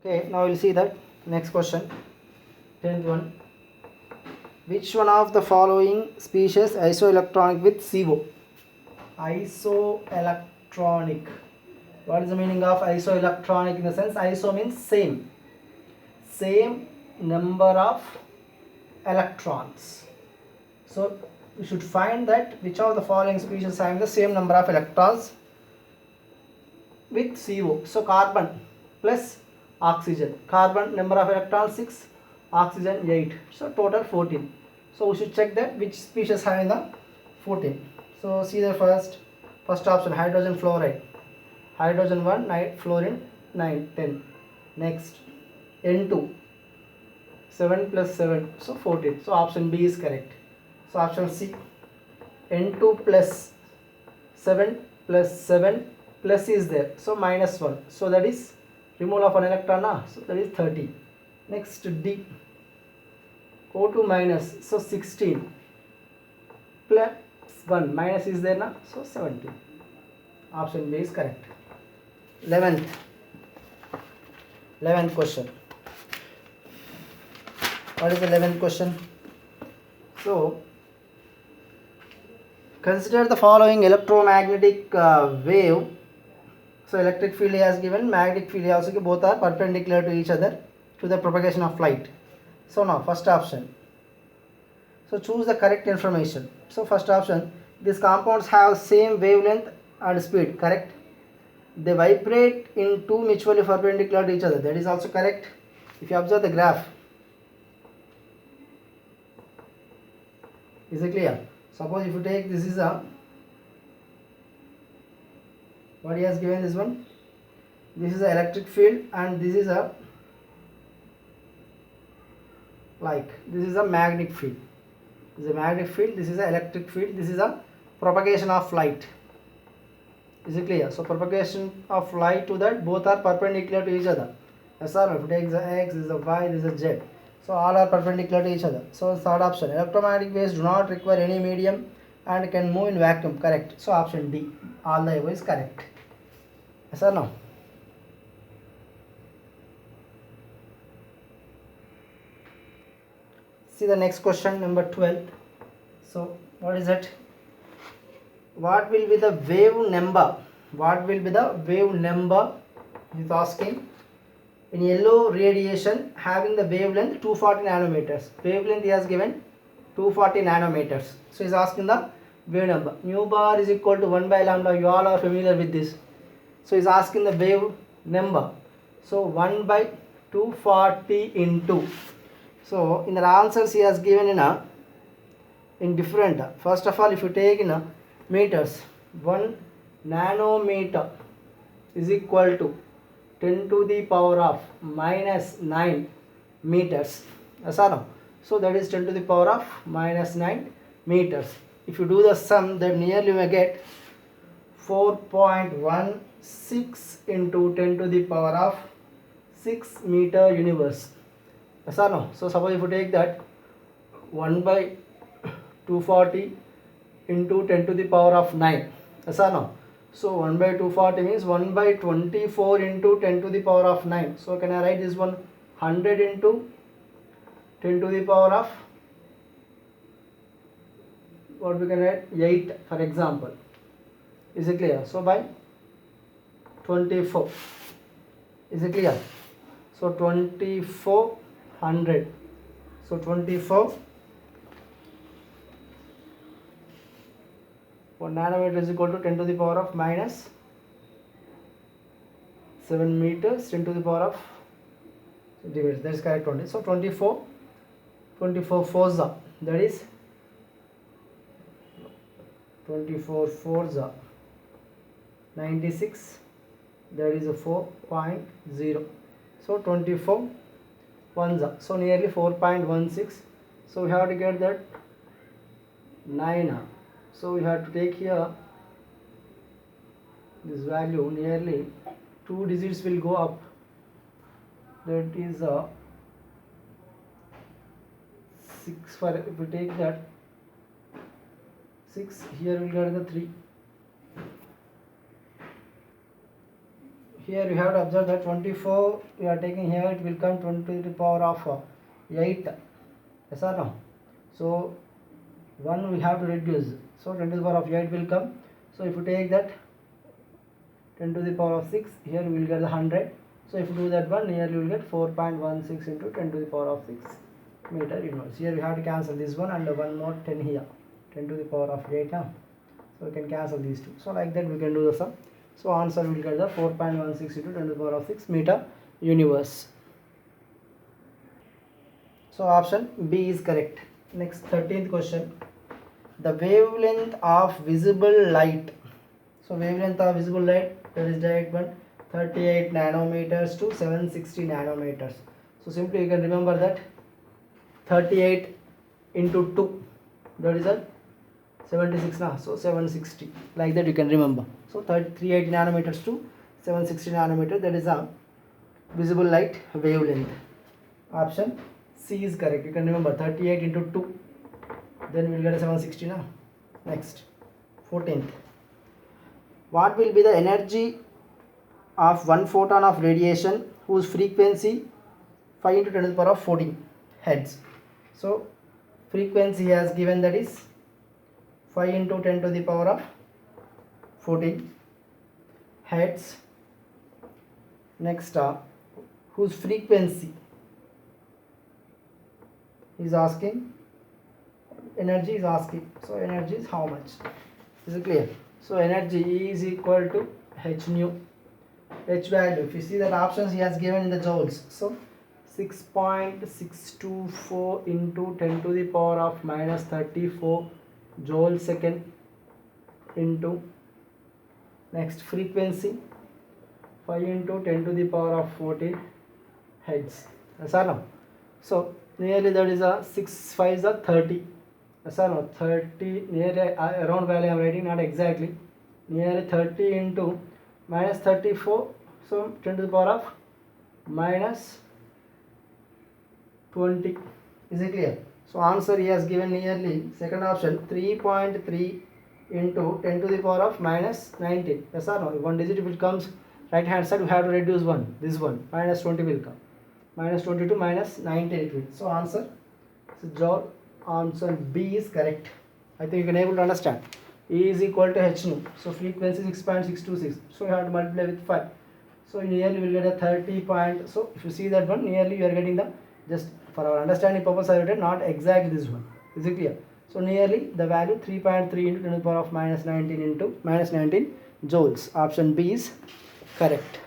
Okay, now we'll see that next question. 10th one. Which one of the following species isoelectronic with CO? Isoelectronic. What is the meaning of isoelectronic? In the sense, iso means same number of electrons. So we should find that which of the following species having the same number of electrons with CO. So carbon plus oxygen. Carbon number of electrons 6, oxygen 8. So total 14. So we should check that which species having the 14. So see the first option, hydrogen fluoride. Hydrogen 1, fluorine 9, 10. Next N2, 7 plus 7, so 14. So option B is correct. So option C, N2 plus 7 plus 7 plus is there, so minus 1, so that is removal of an electron, so that is 30. Next D, O2 minus, so 16 plus 1, minus is there, so 17. Option B is correct. 11th question. What is the 11th question? So consider the following electromagnetic wave. So electric field has given, magnetic field also given, both are perpendicular to each other to the propagation of light. So now first option. So choose the correct information. So first option, these compounds have same wavelength and speed, correct? They vibrate in two mutually perpendicular to each other, that is also correct. If you observe the graph, is it clear? Suppose if you take, this is a, what he has given, this one, this is a electric field and this is a, like, this is a magnetic field. This is a magnetic field, this is a electric field, this is a propagation of light. Is it clear? So propagation of light to that, both are perpendicular to each other. Yes or no? If you take the X, this is a Y, this is a Z. So all are perpendicular to each other. So third option, electromagnetic waves do not require any medium and can move in vacuum, correct. So option D, all the above is correct. Yes or no? See the next question, number 12. So what is it? What will be the wave number? What will be the wave number? He is asking. In yellow radiation having the wavelength 240 nanometers. Wavelength he has given 240 nanometers. So he is asking the wave number. Mu bar is equal to 1 by lambda. You all are familiar with this. So he is asking the wave number. So 1 by 240 into. So in the answers he has given in different. First of all, if you take in meters, 1 nanometer is equal to 10 to the power of minus 9 meters. Yes or no? So that is 10 to the power of minus 9 meters. If you do the sum, then nearly you may get 4.16 into 10 to the power of 6 meter universe. Yes or no? So suppose if you take that 1 by 240 into 10 to the power of 9. Yes or no? So 1 by 240 means 1 by 24 into 10 to the power of 9. So can I write this one 100 into 10 to the power of, what we can write, 8 for example. Is it clear? So by 24. Is it clear? So 2400. So 24. 1 nanometer is equal to 10 to the power of minus 7 meters 10 to the power of centimeters. That is correct only. So 24 fours, that is 24 fours 96, that is a 4.0. So 24 ones, so nearly 4.16. So we have to get that 9. So we have to take here this value, nearly 2 digits will go up, that is 6. For if we take that 6, here we will get the 3, here you have to observe that 24 you are taking here, it will come 20 to the power of 8. Yes or no? So 1 we have to reduce, so 10 to the power of 8 will come. So if you take that 10 to the power of 6, here we will get the 100. So if you do that one, here you will get 4.16 into 10 to the power of 6 meter inverse. Here we have to cancel this one and one more 10 here, 10 to the power of 8. So we can cancel these two. So like that we can do the sum. So answer will get the 4.16 into 10 to the power of 6 meter universe. So option B is correct. Next 13th question. The wavelength of visible light. So wavelength of visible light, that is direct one, 38 nanometers to 760 nanometers. So simply you can remember that 38 into 2, that is a 76 now, so 760, like that you can remember. So 380 nanometers to 760 nanometers, that is a visible light wavelength. Option C is correct. You can remember 38 into 2, then we will get a 760 now. Next 14th. What will be the energy of 1 photon of radiation whose frequency 5 into 10 to the power of 14 hertz? So frequency has given, that is 5 into 10 to the power of 14 hertz. Next whose frequency is asking, energy is asking. So energy is how much? Is it clear? So energy E is equal to h nu. H value, if you see that options he has given in the joules, so 6.624 into 10 to the power of minus 34 joule second into next frequency 5 into 10 to the power of 14 hertz. Yes or no? So nearly that is a 6 5 is a 30. Yes or no? 30, nearly around value I am writing, not exactly. Nearly 30 into minus 34, so 10 to the power of minus 20. Is it clear? So answer he has given nearly, second option, 3.3 into 10 to the power of minus 19. Yes or no? If one digit will comes right hand side, we have to reduce one. This one minus 20 will come. Minus 20 to minus 19 it will. So answer, so joule, answer B is correct. I think you can able to understand. E is equal to h nu. So frequency 6.626. So you have to multiply with 5. So nearly we will get a 30 point. So if you see that one, nearly you are getting the, just for our understanding purpose I written, not exactly this one. Is it clear? So nearly the value 3.3 into 10 to the power of minus 19 into minus 19 joules. Option B is correct.